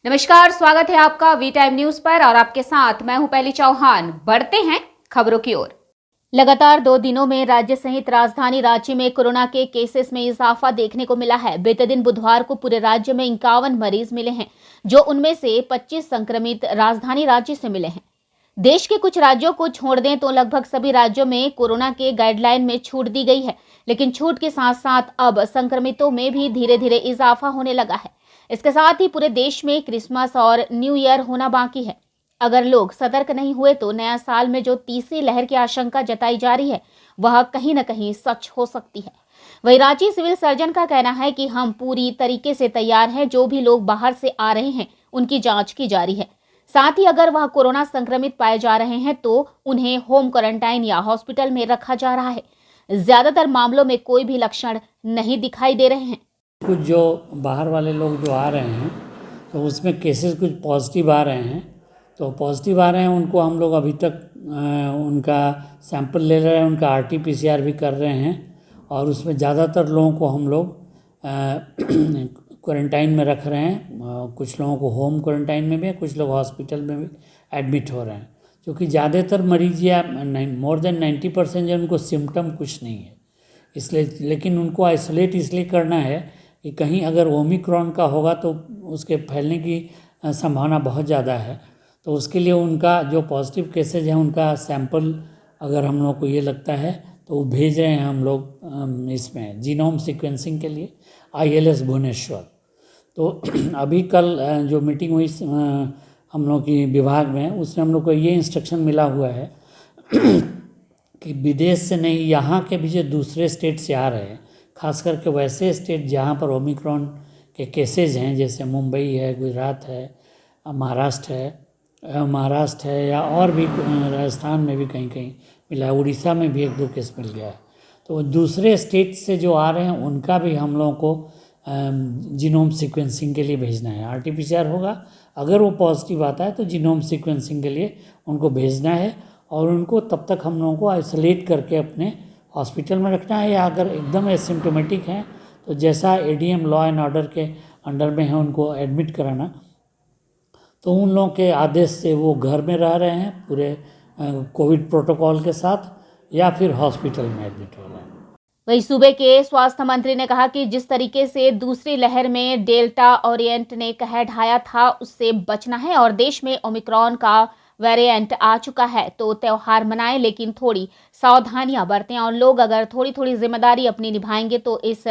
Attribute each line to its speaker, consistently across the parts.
Speaker 1: नमस्कार, स्वागत है आपका वी टाइम न्यूज पर और आपके साथ मैं हूं पहली चौहान। बढ़ते हैं खबरों की ओर। लगातार 2 दिनों में राज्य सहित राजधानी रांची में कोरोना के केसेस में इजाफा देखने को मिला है। बीते दिन बुधवार को पूरे राज्य में 51 मरीज मिले हैं, जो उनमें से 25 संक्रमित राजधानी रांची से मिले हैं। देश के कुछ राज्यों को छोड़ दें तो लगभग सभी राज्यों में कोरोना के गाइडलाइन में छूट दी गई है, लेकिन छूट के साथ साथ अब संक्रमितों में भी धीरे धीरे इजाफा होने लगा है। इसके साथ ही पूरे देश में क्रिसमस और न्यू ईयर होना बाकी है। अगर लोग सतर्क नहीं हुए तो नया साल में जो तीसरी लहर की आशंका जताई जा रही है, वह कहीं न कहीं सच हो सकती है। वहीं रांची सिविल सर्जन का कहना है कि हम पूरी तरीके से तैयार हैं। जो भी लोग बाहर से आ रहे हैं, उनकी जांच की जा रही है। साथ ही अगर वह कोरोना संक्रमित पाए जा रहे हैं तो उन्हें होम क्वारंटाइन या हॉस्पिटल में रखा जा रहा है। ज्यादातर मामलों में कोई भी लक्षण नहीं दिखाई दे रहे हैं।
Speaker 2: कुछ जो बाहर वाले लोग जो आ रहे हैं तो उसमें केसेस कुछ पॉजिटिव आ रहे हैं। तो पॉजिटिव आ रहे हैं, उनको हम लोग अभी तक उनका सैंपल ले रहे हैं, उनका RT-PCR भी कर रहे हैं और उसमें ज़्यादातर लोगों को हम लोग क्वारंटाइन में रख रहे हैं। कुछ लोगों को होम क्वारंटाइन में भी, कुछ लोग हॉस्पिटल में भी एडमिट हो रहे हैं, क्योंकि ज़्यादातर मरीज या मोर देन 90% जो उनको सिम्टम कुछ नहीं है। इसलिए लेकिन उनको आइसोलेट इसलिए करना है कि कहीं अगर ओमिक्रॉन का होगा तो उसके फैलने की संभावना बहुत ज़्यादा है। तो उसके लिए उनका जो पॉजिटिव केसेज हैं उनका सैंपल अगर हम लोग को ये लगता है तो वो भेज रहे हैं हम लोग इसमें जीनोम सीक्वेंसिंग के लिए ILS भुवनेश्वर। तो अभी कल जो मीटिंग हुई हम लोग की विभाग में, उसमें हम लोग को ये इंस्ट्रक्शन मिला हुआ है कि विदेश से नहीं, यहाँ के भी जो दूसरे स्टेट से आ रहे हैं, खास करके वैसे स्टेट जहाँ पर ओमिक्रॉन के केसेज हैं, जैसे मुंबई है, गुजरात है, महाराष्ट्र है या और भी राजस्थान में भी कहीं कहीं मिला है, उड़ीसा में भी 1-2 केस मिल गया है। तो दूसरे स्टेट से जो आ रहे हैं उनका भी हम लोगों को जीनोम सीक्वेंसिंग के लिए भेजना है। RT-PCR होगा, अगर वो पॉजिटिव आता है तो जीनोम सीक्वेंसिंग के लिए उनको भेजना है और उनको तब तक हम लोगों को आइसोलेट करके अपने हॉस्पिटल में रखना है, या अगर एकदम एसिम्प्टोमेटिक हैं तो जैसा ADM लॉ एंड ऑर्डर के अंडर में है उनको एडमिट कराना। तो उन लोगों के आदेश से वो घर में रह रहे हैं पूरे कोविड प्रोटोकॉल के साथ, या फिर हॉस्पिटल में एडमिट हो रहे हैं।
Speaker 1: वहीं सूबे के स्वास्थ्य मंत्री ने कहा कि जिस तरीके से दूसरी लहर में डेल्टा वेरिएंट ने कहर ढाया था, उससे बचना है और देश में ओमिक्रॉन का वेरिएंट आ चुका है तो त्योहार मनाएं, लेकिन थोड़ी सावधानियां बरतें और लोग अगर थोड़ी थोड़ी जिम्मेदारी अपनी निभाएंगे तो इस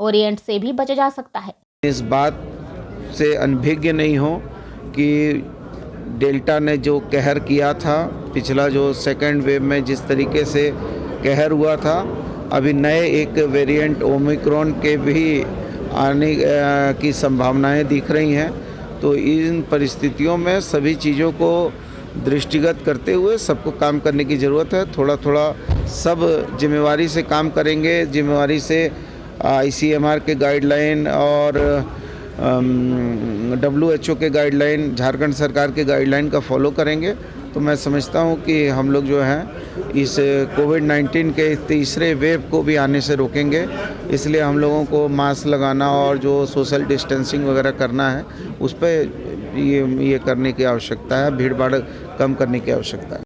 Speaker 1: वेरिएंट से भी बचा जा सकता है।
Speaker 3: इस बात से अनभिज्ञ नहीं हो कि डेल्टा ने जो कहर किया था, पिछला जो सेकेंड वेव में जिस तरीके से कहर हुआ था, अभी नए एक वेरिएंट ओमिक्रॉन के भी आने की संभावनाएं दिख रही हैं। तो इन परिस्थितियों में सभी चीज़ों को दृष्टिगत करते हुए सबको काम करने की ज़रूरत है। थोड़ा थोड़ा सब जिम्मेवारी से काम करेंगे, जिम्मेवारी से ICMR के गाइडलाइन और WHO के गाइडलाइन, झारखंड सरकार के गाइडलाइन का फॉलो करेंगे तो मैं समझता हूँ कि हम लोग जो हैं इस कोविड-19 के तीसरे वेव को भी आने से रोकेंगे। इसलिए हम लोगों को मास्क लगाना और जो सोशल डिस्टेंसिंग वगैरह करना है उस पर ये करने की आवश्यकता है, भीड़ भाड़ कम करने की आवश्यकता है।